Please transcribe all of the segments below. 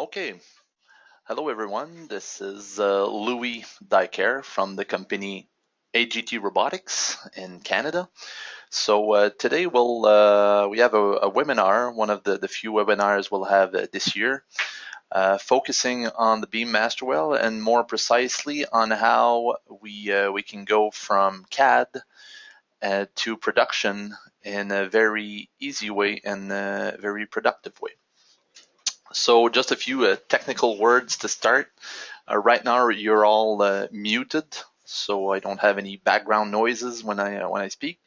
Okay, hello everyone. This is Louis Diker from the company AGT Robotics in Canada. So today we have a webinar, one of the few webinars we'll have this year, focusing on the BeamMaster WELD and more precisely on how we can go from CAD to production in a very easy way and a very productive way. So just a few technical words to start. Right now you're all muted, so I don't have any background noises when I speak.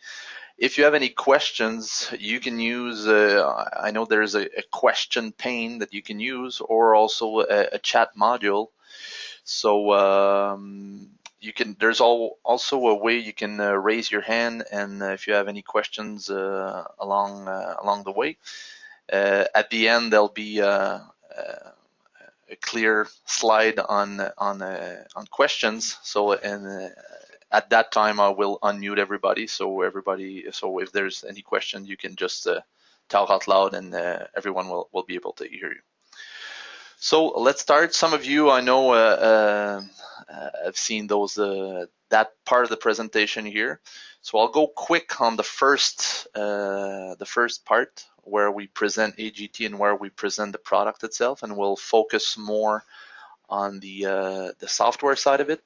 If you have any questions, you can use, I know there's a question pane that you can use, or also a chat module. So there's also a way you can raise your hand, and if you have any questions along the way. At the end, there'll be a clear slide on questions. So at that time, I will unmute everybody. So if there's any question, you can just talk out loud, and everyone will be able to hear you. So let's start. Some of you I know have seen that part of the presentation here. So I'll go quick on the first part where we present AGT and where we present the product itself, and we'll focus more on the software side of it.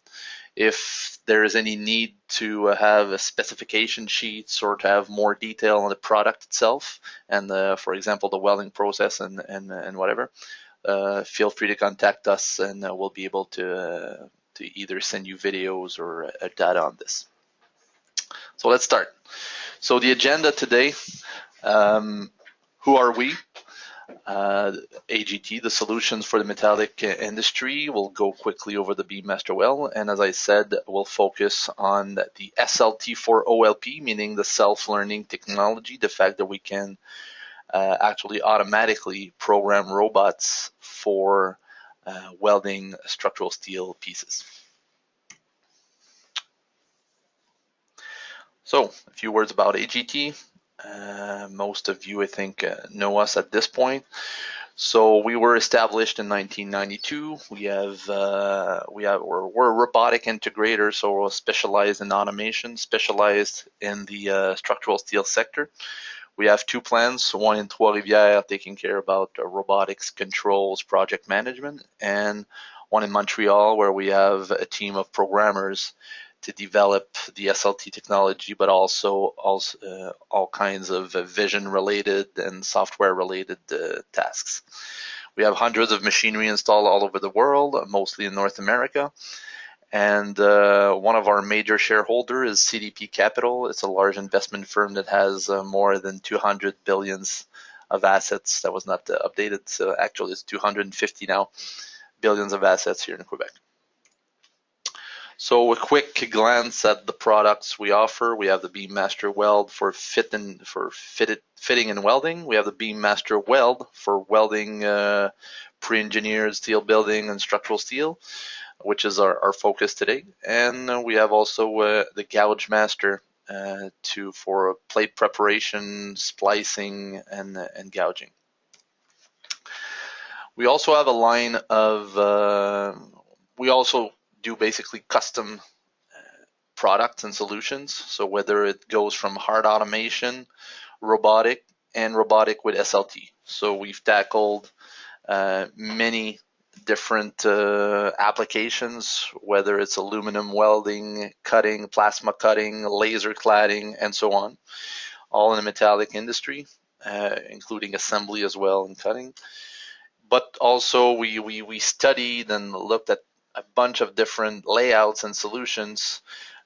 If there is any need to have a specification sheets or to have more detail on the product itself, and for example the welding process and whatever, feel free to contact us, and we'll be able to either send you videos or data on this. So let's start. So the agenda today, who are we? AGT, the solutions for the metallic industry. We'll go quickly over the BeamMaster WELD, and as I said, we'll focus on the SLT for OLP, meaning the self-learning technology, the fact that we can actually automatically program robots for welding structural steel pieces. So a few words about AGT. Most of you, I think, know us at this point. So we were established in 1992. We're a robotic integrator, so we're specialized in automation, specialized in the structural steel sector. We have two plants, one in Trois-Rivières taking care about robotics, controls, project management, and one in Montreal where we have a team of programmers to develop the SLT technology, but also all kinds of vision-related and software-related tasks. We have hundreds of machinery installed all over the world, mostly in North America. And one of our major shareholders is CDP Capital. It's a large investment firm that has more than 200 billions of assets. That was not updated, so actually it's 250 now billions of assets here in Quebec. So a quick glance at the products we offer. We have the BeamMaster WELD for fitting and welding. We have the BeamMaster WELD for welding pre-engineered steel building and structural steel, which is our focus today. And we have also the Gouge Master for plate preparation, splicing, and gouging. We also have a line of, we also do basically custom products and solutions. So whether it goes from hard automation, robotic with SLT. So we've tackled many different applications, whether it's aluminum welding, cutting, plasma cutting, laser cladding, and so on, all in the metallic industry, including assembly as well and cutting. But also we studied and looked at a bunch of different layouts and solutions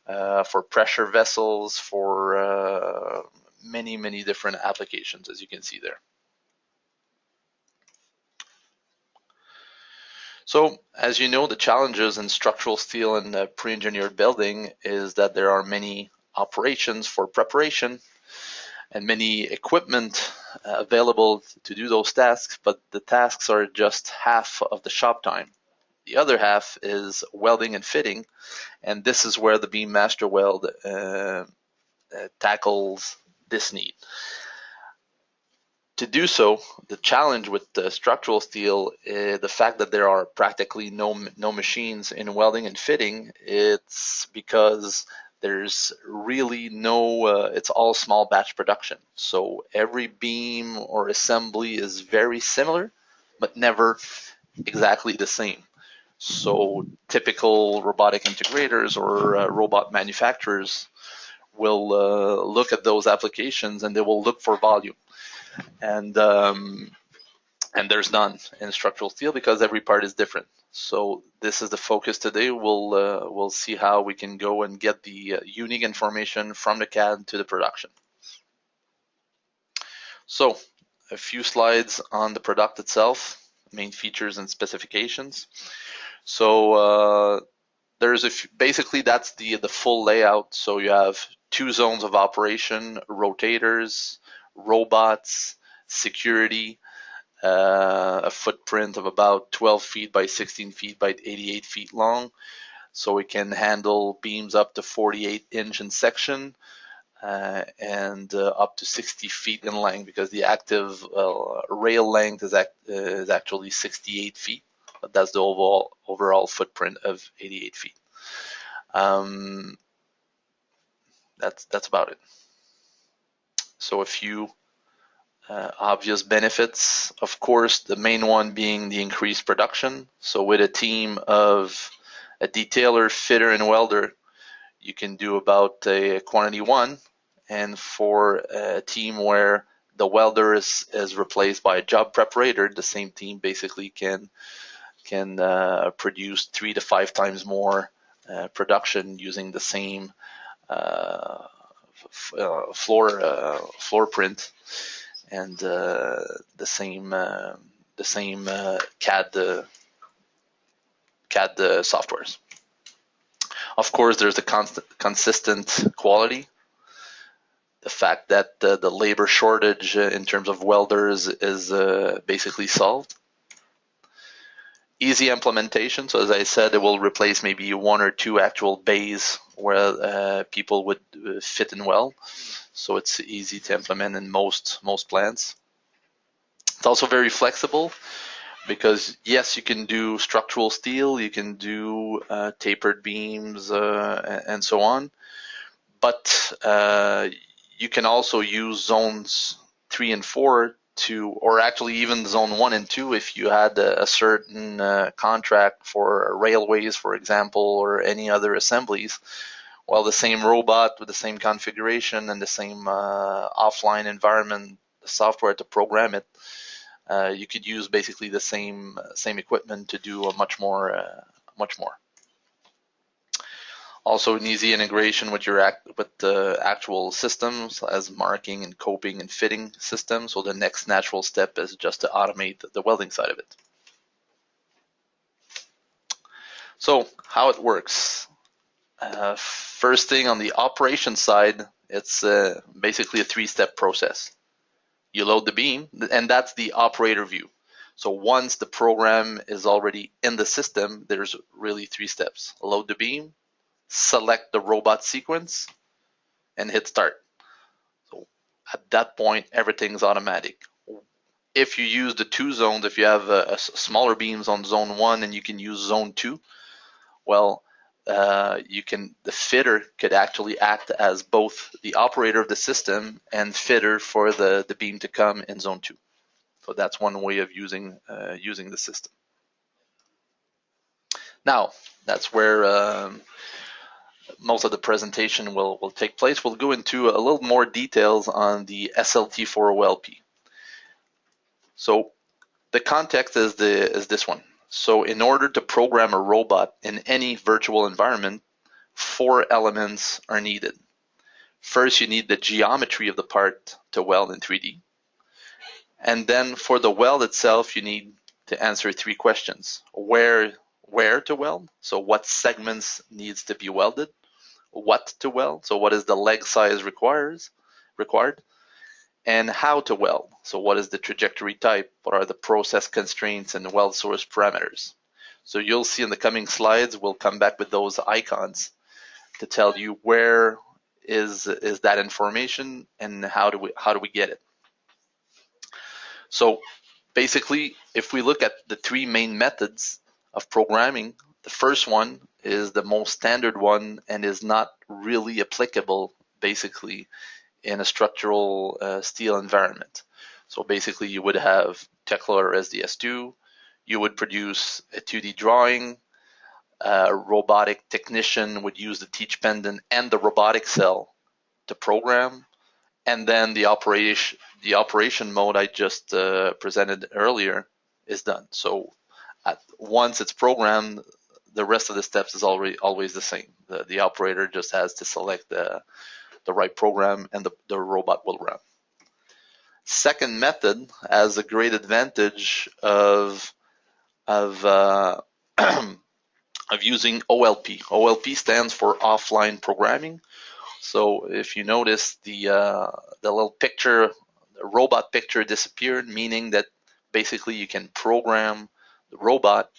for pressure vessels, for many different applications, as you can see there. So, as you know, the challenges in structural steel and pre-engineered building is that there are many operations for preparation and many equipment available to do those tasks, but the tasks are just half of the shop time. The other half is welding and fitting, and this is where the BeamMaster WELD tackles this need. To do so, the challenge with the structural steel, the fact that there are practically no machines in welding and fitting, it's because there's really no, it's all small batch production. So every beam or assembly is very similar, but never exactly the same. So typical robotic integrators or robot manufacturers will look at those applications and they will look for volume. And there's none in structural steel because every part is different. So this is the focus today. We'll see how we can go and get the unique information from the CAD to the production. So a few slides on the product itself, main features and specifications. So there's basically that's the full layout. So you have 2 zones of operation, rotators, robots, security, a footprint of about 12 feet by 16 feet by 88 feet long. So we can handle beams up to 48-inch in section and up to 60 feet in length, because the active rail length is actually 68 feet, but that's the overall footprint of 88 feet. That's about it. So a few obvious benefits, of course, the main one being the increased production. So with a team of a detailer, fitter, and welder, you can do about a quantity 1. And for a team where the welder is replaced by a job preparator, the same team basically can produce 3 to 5 times more production using the same floor print and the same CAD softwares. Of course, there's the consistent quality. The fact that the labor shortage in terms of welders is basically solved. Easy implementation. So as I said, it will replace maybe 1 or 2 actual bays where people would fit and weld. So it's easy to implement in most plants. It's also very flexible because yes, you can do structural steel, you can do tapered beams and so on, but you can also use zones 3 and 4 or actually even zone 1 and 2 if you had a certain contract for railways, for example, or any other assemblies. Well, the same robot with the same configuration and the same offline environment, the software to program it, you could use basically the same equipment to do a much more. Also, an easy integration with the actual systems as marking and coping and fitting systems. So the next natural step is just to automate the welding side of it. So how it works. First thing, on the operation side, it's basically a 3-step process. You load the beam, and that's the operator view. So once the program is already in the system, there's really 3 steps. Load the beam, select the robot sequence, and hit start. So at that point, everything's automatic. If you use the 2 zones, if you have smaller beams on zone 1 and you can use zone 2, well, the fitter could actually act as both the operator of the system and fitter for the beam to come in zone 2. So that's one way of using the system. Now, that's where most of the presentation will take place. We'll go into a little more details on the SLT4OLP. So the context is this one. So in order to program a robot in any virtual environment, 4 elements are needed. First, you need the geometry of the part to weld in 3D. And then for the weld itself, you need to answer 3 questions. Where to weld? So what segments needs to be welded? What to weld? So what is the leg size required? And how to weld? So what is the trajectory type? What are the process constraints and weld source parameters? So you'll see in the coming slides, we'll come back with those icons to tell you where is that information and how do we get it. So basically, if we look at the three main methods of programming, the first one is the most standard one and is not really applicable basically in a structural steel environment. So basically you would have Tekla or SDS2, you would produce a 2D drawing, a robotic technician would use the teach pendant and the robotic cell to program, and then the operation mode I just presented earlier is done. So once it's programmed, the rest of the steps is always the same. The operator just has to select the right program and the robot will run. Second method has a great advantage of of using OLP. OLP stands for offline programming. So if you notice the little picture, the robot picture disappeared, meaning that basically you can program the robot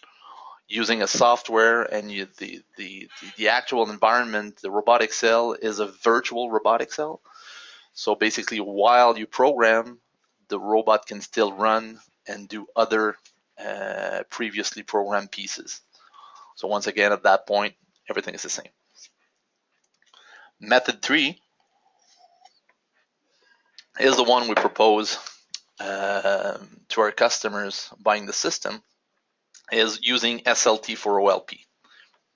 using a software, and the actual environment, the robotic cell is a virtual robotic cell. So basically, while you program, the robot can still run and do other previously programmed pieces. So once again, at that point, everything is the same. Method 3 is the one we propose to our customers buying the system, is using SLT for OLP.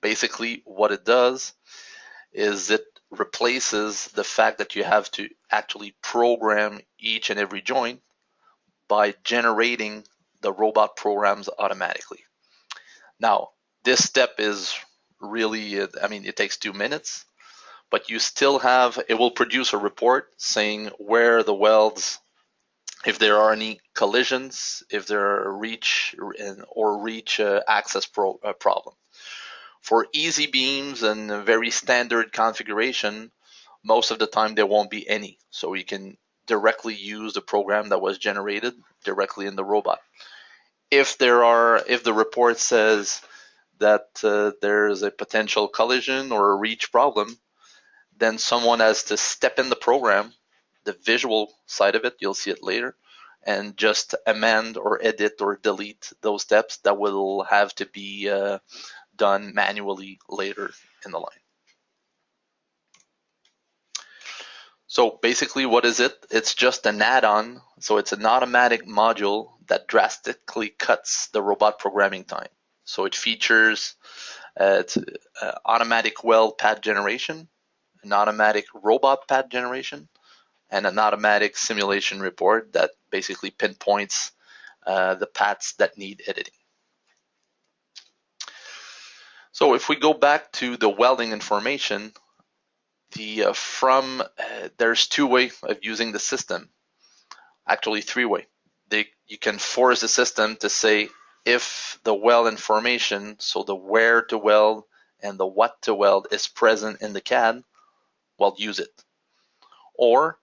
Basically, what it does is it replaces the fact that you have to actually program each and every joint by generating the robot programs automatically. Now, this step is really, it takes 2 minutes, but you still have, it will produce a report saying where the welds, if there are any collisions, if there are reach access problem. For easy beams and a very standard configuration, most of the time there won't be any. So you can directly use the program that was generated directly in the robot. If the report says that there's a potential collision or a reach problem, then someone has to step in the program, the visual side of it, you'll see it later, and just amend or edit or delete those steps that will have to be done manually later in the line. So basically, what is it? It's just an add-on. So it's an automatic module that drastically cuts the robot programming time. So it features automatic weld pad generation, an automatic robot pad generation, and an automatic simulation report that basically pinpoints the pads that need editing. So if we go back to the welding information, there's 2 ways of using the system. Actually 3 ways. You can force the system to say if the weld information, so the where to weld and the what to weld, is present in the CAD, well, use it. Or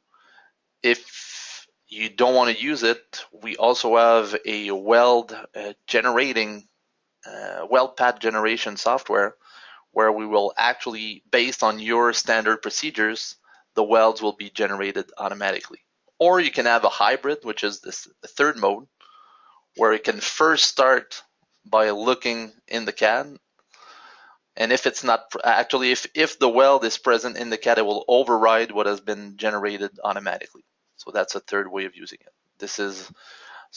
if you don't want to use it, we also have a weld pad generation software where we will actually, based on your standard procedures, the welds will be generated automatically. Or you can have a hybrid, which is the third mode, where you can first start by looking in the CAD, and if it's not actually, if the weld is present in the CAD, it will override what has been generated automatically. So that's a third way of using it. This is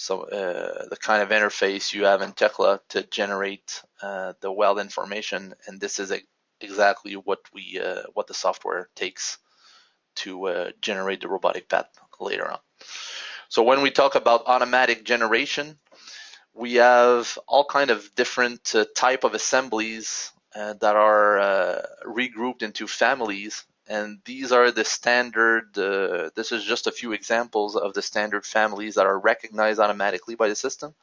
the kind of interface you have in Tekla to generate the weld information, and this is exactly what the software takes to generate the robotic pad later on. So when we talk about automatic generation, we have all kind of different type of assemblies that are regrouped into families, and these are the standard, this is just a few examples of the standard families that are recognized automatically by the system,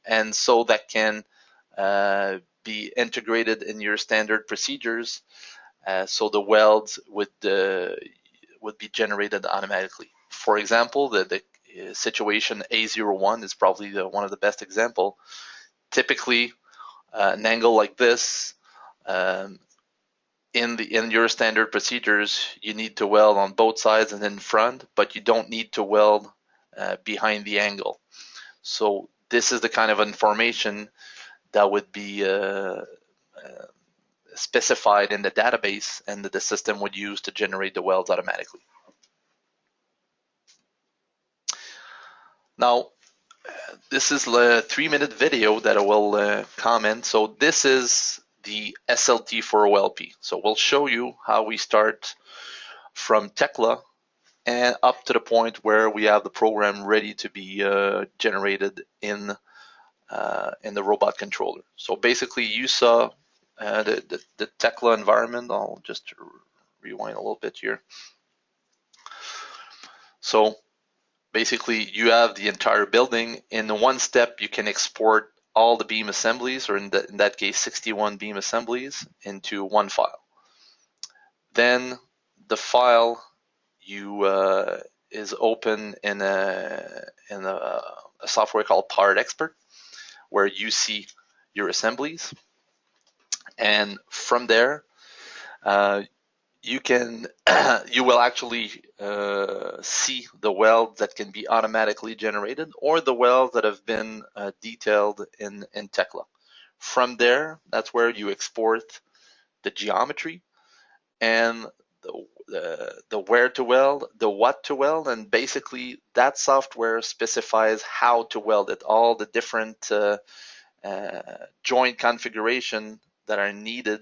and so that can be integrated in your standard procedures, so the welds would be generated automatically. For example, the situation A01 is probably one of the best example. Typically, an angle like this, in your standard procedures, you need to weld on both sides and in front, but you don't need to weld behind the angle. So this is the kind of information that would be specified in the database and that the system would use to generate the welds automatically. Now, this is a 3-minute video that I will comment. So this is the SLT for OLP. So we'll show you how we start from Tekla and up to the point where we have the program ready to be generated in the robot controller. So basically, you saw the Tekla environment. I'll just rewind a little bit here. So basically, you have the entire building. In one step, you can export all the beam assemblies, or in that case, 61 beam assemblies, into one file. Then the file is open in a software called Part Expert, where you see your assemblies, and from there you will actually see the welds that can be automatically generated or the welds that have been detailed in Tekla. From there, that's where you export the geometry and the where to weld, the what to weld, and basically that software specifies how to weld it, all the different joint configuration that are needed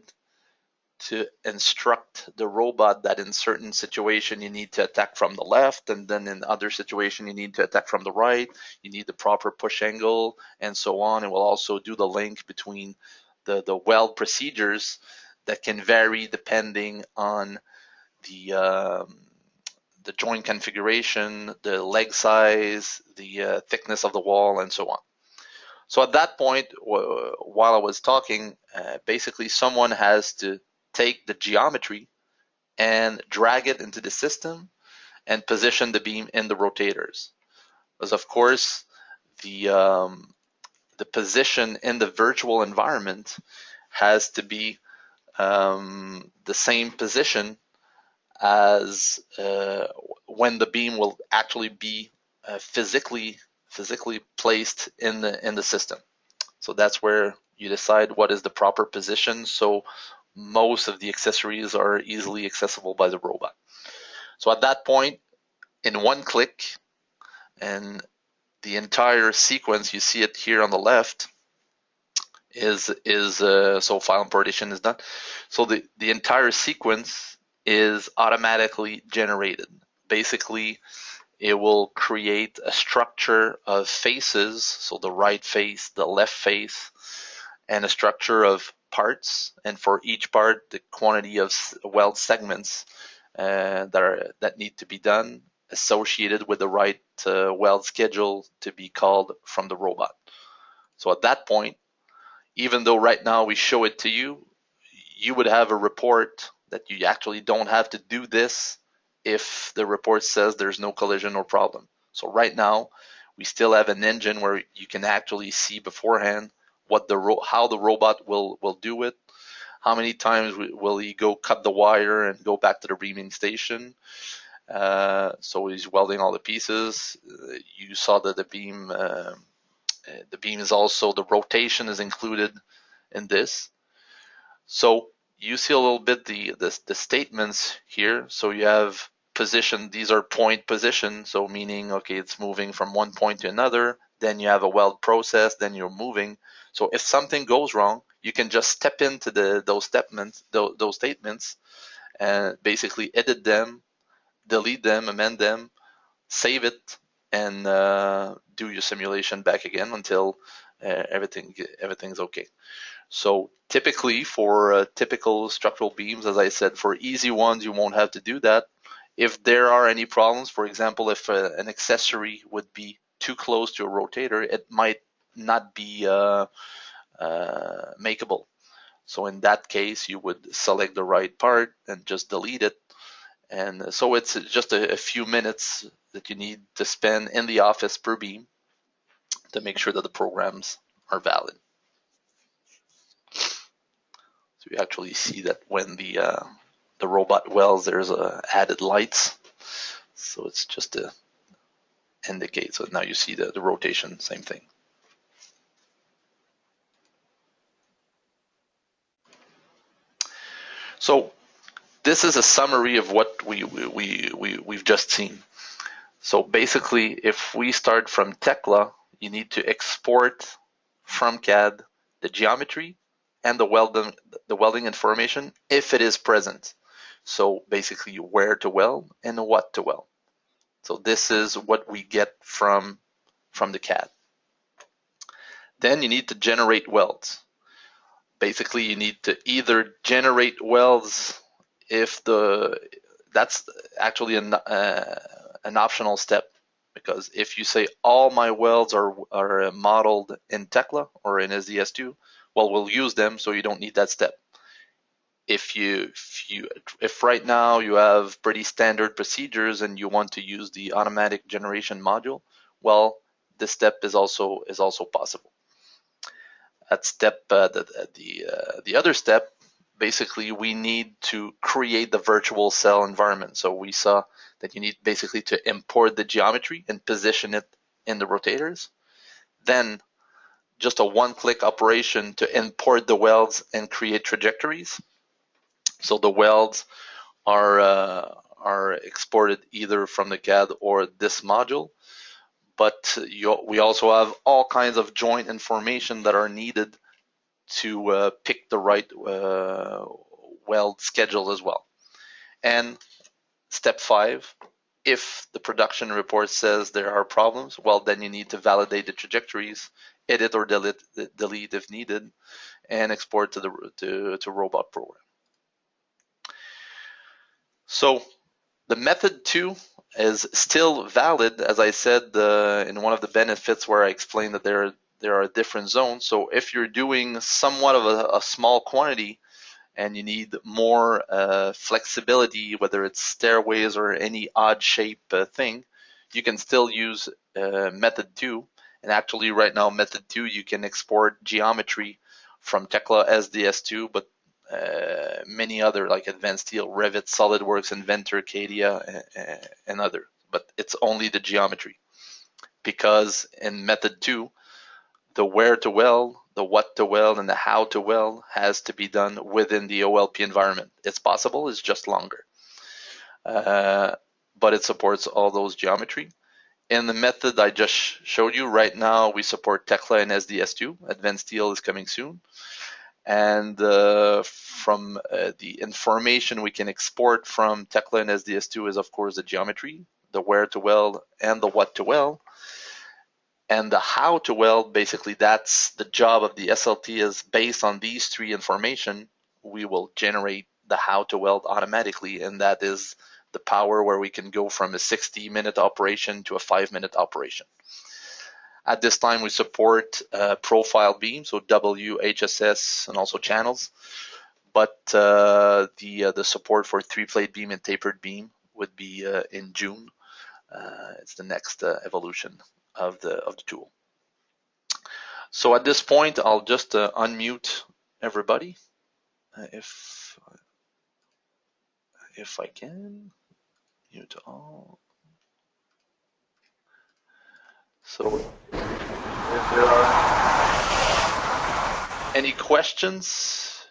to instruct the robot that in certain situation you need to attack from the left, and then in other situation you need to attack from the right. You need the proper push angle and so on. It will also do the link between the weld procedures that can vary depending on the joint configuration, the leg size, the thickness of the wall, and so on. So at that point, while I was talking, basically someone has to take the geometry and drag it into the system and position the beam in the rotators. Because of course, the position in the virtual environment has to be the same position as when the beam will actually be physically placed in the system. So that's where you decide what is the proper position. So most of the accessories are easily accessible by the robot. So at that point, in one click, and the entire sequence, you see it here on the left, is so file importation is done. So the entire sequence is automatically generated. Basically, it will create a structure of faces, so the right face, the left face, and a structure of parts, and for each part, the quantity of weld segments that need to be done, associated with the right weld schedule to be called from the robot. So at that point, even though right now we show it to you, you would have a report that you actually don't have to do this if the report says there's no collision or problem. So right now, we still have an engine where you can actually see beforehand how the robot will do it, how many times will he go cut the wire and go back to the reaming station. So he's welding all the pieces. You saw that the beam is also, the rotation is included in this. So you see a little bit the statements here. So you have position, these are point position, so meaning, okay, it's moving from one point to another. Then you have a weld process, then you're moving. So if something goes wrong, you can just step into those statements and basically edit them, delete them, amend them, save it, and do your simulation back again until everything's okay. So typically for typical structural beams, as I said, for easy ones, you won't have to do that. If there are any problems, for example, if an accessory would be too close to a rotator, it might not be makeable. So in that case, you would select the right part and just delete it. And so it's just a few minutes that you need to spend in the office per beam to make sure that the programs are valid. So you actually see that when the robot welds, there's added lights. So it's just indicate. So now you see the rotation, same thing. So this is a summary of what we've just seen. So basically, if we start from Tekla, you need to export from CAD the geometry and the welding information if it is present. So basically, where to weld and what to weld. So this is what we get from the CAD. Then you need to generate welds. Basically, you need to either generate welds if that's actually an optional step, because if you say all my welds are modeled in Tekla or in SDS2, well, we'll use them, so you don't need that step. If right now you have pretty standard procedures and you want to use the automatic generation module, well, this step is also possible. That step, the other step, basically we need to create the virtual cell environment. So we saw that you need basically to import the geometry and position it in the rotators. Then just a one-click operation to import the welds and create trajectories. So the welds are exported either from the CAD or this module. But we also have all kinds of joint information that are needed to pick the right weld schedule as well. And step 5, if the production report says there are problems, well, then you need to validate the trajectories, edit or delete if needed, and export to robot program. So the method 2 is still valid, as I said in one of the benefits where I explained that there are different zones. So if you're doing somewhat of a small quantity and you need more flexibility, whether it's stairways or any odd shape thing, you can still use method 2. And actually right now, method 2, you can export geometry from Tekla SDS2, but many other like Advanced Steel, Revit, SolidWorks, Inventor, CAD, and other. But it's only the geometry, because in method 2, the where to weld, the what to weld, and the how to weld has to be done within the OLP environment. It's possible, it's just longer. But it supports all those geometry. In the method I just showed you, right now we support Tekla and SDS2. Advanced Steel is coming soon. And from the information we can export from Tekla and SDS2 is, of course, the geometry, the where to weld, and the what to weld. And the how to weld, basically, that's the job of the SLT, is based on these 3 information, we will generate the how to weld automatically, and that is the power where we can go from a 60-minute operation to a 5-minute operation. At this time, we support profile beam, so W, HSS, and also channels. But the support for 3-plate beam and tapered beam would be in June. It's the next evolution of the tool. So at this point, I'll just unmute everybody, if I can. Mute all. So if there are any questions,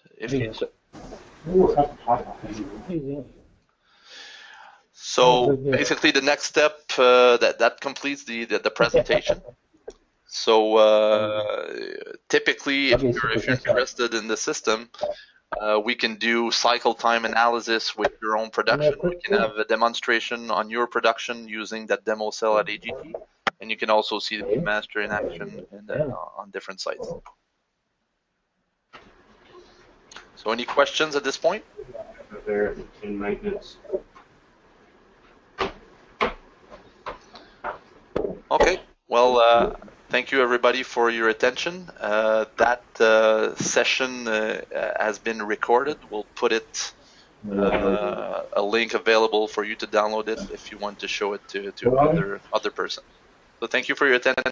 so basically the next step that completes the presentation. So typically, if you're interested in the system, we can do cycle time analysis with your own production. We can have a demonstration on your production using that demo cell at AGT, and you can also see the BeamMaster in action on different sites. So any questions at this point? They're in maintenance. Okay, well, thank you everybody for your attention. That session has been recorded. We'll put it a link available for you to download it if you want to show it to other person. So thank you for your attention.